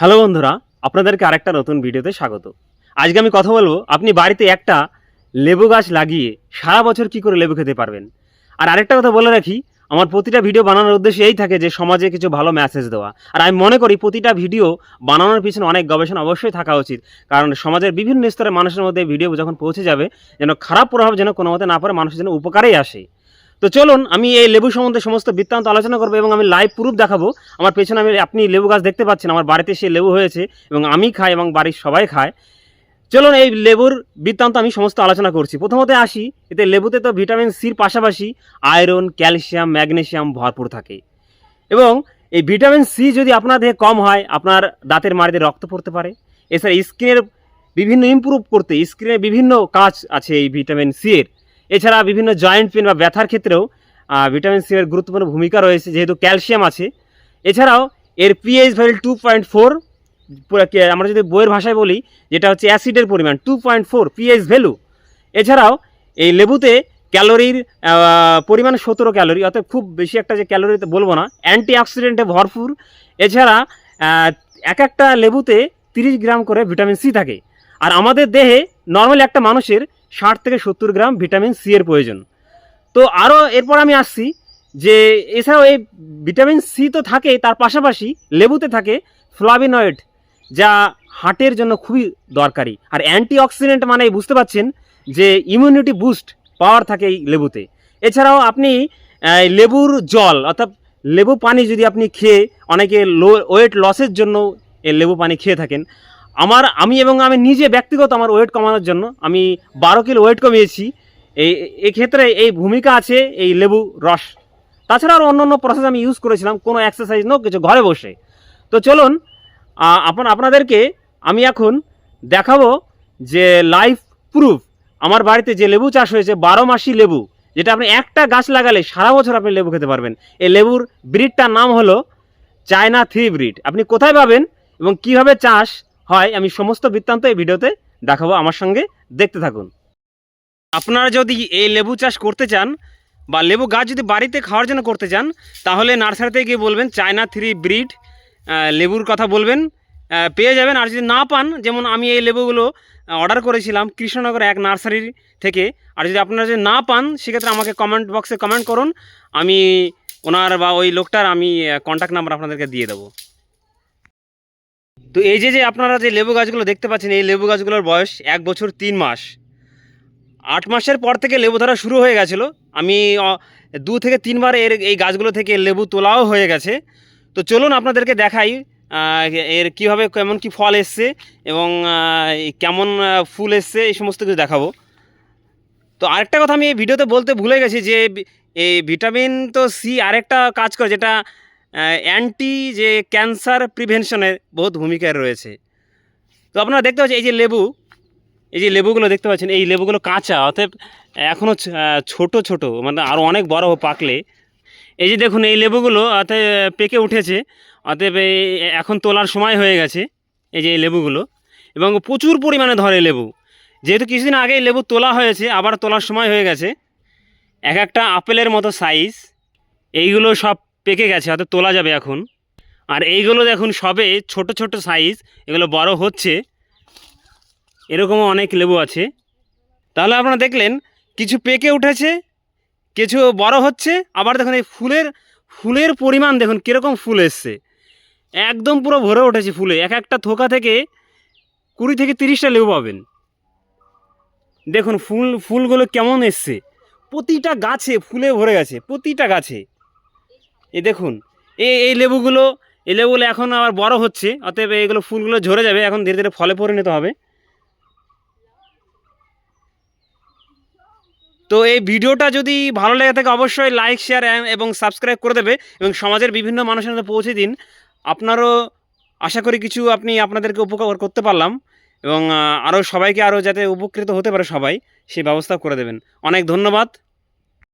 Hello বন্ধুরা, আপনাদেরকে আরেকটা নতুন ভিডিওতে স্বাগত। আজকে আমি কথা বলবো আপনি বাড়িতে একটা লেবু গাছ লাগিয়ে সারা বছর কি করে লেবু খেতে পারবেন। আর আরেকটা কথা বলে রাখি, আমার প্রতিটা ভিডিও বানানোর উদ্দেশ্য এই থাকে যে সমাজে কিছু ভালো মেসেজ দেওয়া। আর আমি মনে করি প্রতিটা ভিডিও বানানোর পিছনে অনেক গবেষণা অবশ্যই থাকা উচিত, কারণ সমাজের বিভিন্ন স্তরের মানুষের মধ্যে ভিডিও যখন পৌঁছে যাবে যেন খারাপ প্রভাব যেন কোনো মতে না পড়ে, মানুষের যেন উপকারেই আসে। তো চলুন আমি এই লেবু সম্বন্ধে সমস্ত বৃত্তান্ত আলোচনা করবো এবং আমি লাইভ প্রুফ দেখাবো। আমার পেছনে আপনি লেবু গাছ দেখতে পাচ্ছেন, আমার বাড়িতে সেই লেবু হয়েছে এবং আমি খাই এবং বাড়ির সবাই খায়। চলুন এই লেবুর বৃত্তান্ত আমি সমস্ত আলোচনা করছি। প্রথমত আসি, এতে লেবুতে তো ভিটামিন সির পাশাপাশি আয়রন, ক্যালসিয়াম, ম্যাগনেসিয়াম ভরপুর থাকে এবং এই ভিটামিন সি যদি আপনার দেহে কম হয় আপনার দাঁতের মাড়িতে রক্ত পড়তে পারে। এছাড়া স্কিনের বিভিন্ন ইমপ্রুভ করতে স্কিনের বিভিন্ন কাজ আছে এই ভিটামিন সি এর। এছাড়া বিভিন্ন জয়েন্ট পেন বা ব্যথার ক্ষেত্রেও ভিটামিন সি এর গুরুত্বপূর্ণ ভূমিকা রয়েছে, যেহেতু ক্যালসিয়াম আছে। এছাড়াও এর পিএইচ ভ্যালু 2.4, আমরা যদি বইয়ের ভাষায় বলি যেটা হচ্ছে অ্যাসিডের পরিমাণ 2.4 পিএইচ ভ্যালু। এছাড়াও এই লেবুতে ক্যালোরির পরিমাণ 17 ক্যালোরি, অর্থাৎ খুব বেশি একটা যে ক্যালোরিতে বলবো না, অ্যান্টিঅক্সিডেন্টে ভরপুর। এছাড়া এক একটা লেবুতে 30 গ্রাম করে ভিটামিন সি থাকে। আর আমাদের দেহে নর্মালি একটা মানুষের 60 থেকে 70 গ্রাম ভিটামিন সি এর প্রয়োজন। তো আরও এরপর আমি আসছি যে এছাড়াও এই ভিটামিন সি তো থাকে, তার পাশাপাশি লেবুতে থাকে ফ্লাভিনয়েড, যা হার্টের জন্য খুবই দরকারি। আর অ্যান্টিঅক্সিডেন্ট মানে বুঝতে পারছেন যে ইমিউনিটি বুস্ট পাওয়ার থাকে এই লেবুতে। এছাড়াও আপনি লেবুর জল অর্থাৎ লেবু পানি যদি আপনি খেয়ে, অনেকে ওয়েট লসের জন্য এই লেবু পানি খেয়ে থাকেন। আমি নিজে ব্যক্তিগত আমার ওয়েট কমানোর জন্য আমি 12 কিলো ওয়েট কমিয়েছি। এই ক্ষেত্রে এই ভূমিকা আছে এই লেবু রস। তাছাড়া আরও অন্য প্রসেস আমি ইউজ করেছিলাম, কোনো এক্সারসাইজ নোক কিছু, ঘরে বসে। তো চলুন আপনাদেরকে আমি এখন দেখাবো যে লাইভ প্রুফ আমার বাড়িতে যে লেবু চাষ হয়েছে 12 মাসি লেবু, যেটা আপনি একটা গাছ লাগালে সারা বছর আপনি লেবু খেতে পারবেন। এই লেবুর ব্রিডটার নাম হলো চায়না 3 ব্রিড। আপনি কোথায় পাবেন এবং কিভাবে চাষ হয় আমি সমস্ত বৃত্তান্ত এই ভিডিওতে দেখাবো, আমার সঙ্গে দেখতে থাকুন। আপনারা যদি এই লেবু চাষ করতে চান বা লেবু গাছ যদি বাড়িতে খাওয়ার জন্য করতে চান, তাহলে নার্সারিতে গিয়ে বলবেন চায়না 3 ব্রিড লেবুর কথা বলবেন, পেয়ে যাবেন। আর যদি না পান, যেমন আমি এই লেবুগুলো অর্ডার করেছিলাম কৃষ্ণনগর এক নার্সারির থেকে। আর যদি আপনারা যদি না পান, সেক্ষেত্রে আমাকে কমেন্ট বক্সে কমেন্ট করুন, আমি ওনার বা ওই লোকটার আমি কন্ট্যাক্ট নাম্বার আপনাদেরকে দিয়ে দেবো। তো এই যে আপনারা যে লেবু গাছগুলো দেখতে পাচ্ছেন, এই লেবু গাছগুলোর বয়স 1 বছর 3 মাস। 8 মাসের পর থেকে লেবু ধরা শুরু হয়ে গেছিলো। আমি 2 থেকে 3 বার এই গাছগুলো থেকে লেবু তোলাও হয়ে গেছে। তো চলুন আপনাদেরকে দেখাই এর কীভাবে কেমন কি ফল এসছে এবং কেমন ফুল এসছে, এই সমস্ত কিছু দেখাবো। তো আরেকটা কথা আমি এই ভিডিওতে বলতে ভুলে গেছি যে এই ভিটামিন তো সি আরেকটা কাজ করে, যেটা অ্যান্টি যে ক্যান্সার প্রিভেনশনের বহুত ভূমিকা রয়েছে। তো আপনারা দেখতে পাচ্ছেন এই যে লেবুগুলো দেখতে পাচ্ছেন, এই লেবুগুলো কাঁচা, অতএব এখনও ছোট ছোট, মানে আরও অনেক বড় পাকলে। এই যে দেখুন এই লেবুগুলো অতএব পেকে উঠেছে, অতএব এখন তোলার সময় হয়ে গেছে। এই যে এই লেবুগুলো, এবং প্রচুর পরিমাণে ধরে লেবু, যেহেতু কিছুদিন আগেই লেবু তোলা হয়েছে, আবার তোলার সময় হয়ে গেছে। এক একটা আপেলের মতো সাইজ, এইগুলো সব পেকে গেছে, অতএব তোলা যাবে এখন। আর এইগুলো দেখুন সবে ছোট ছোট সাইজ, এগুলো বড় হচ্ছে। এরকমও অনেক লেবু আছে। তাহলে আপনারা দেখলেন কিছু পেকে উঠেছে, কিছু বড় হচ্ছে। আবার দেখুন এই ফুলের পরিমাণ দেখুন কীরকম ফুল এসছে, একদম পুরো ভরে উঠেছে ফুলে। এক একটা থোকা থেকে 20 থেকে 30টা লেবু পাবেন। দেখুন ফুলগুলো কেমন এসছে, প্রতিটা গাছে ফুলে ভরে গেছে, প্রতিটা গাছে। এই দেখুন এই লেবুগুলো এখন আবার বড় হচ্ছে, অতএব এইগুলো ফুলগুলো ঝরে যাবে, এখন ধীরে ধীরে ফলে পরিণত হবে। তো এই ভিডিওটা যদি ভালো লেগে থাকে অবশ্যই লাইক, শেয়ার এবং সাবস্ক্রাইব করে দেবে এবং সমাজের বিভিন্ন মানুষের মধ্যে পৌঁছে দিন। আপনারও আশা করি কিছু আপনাদেরকে উপকার করতে পারলাম এবং আরও সবাইকে আরও যাতে উপকৃত হতে পারে সবাই, সেই ব্যবস্থা করে দেবেন। অনেক ধন্যবাদ।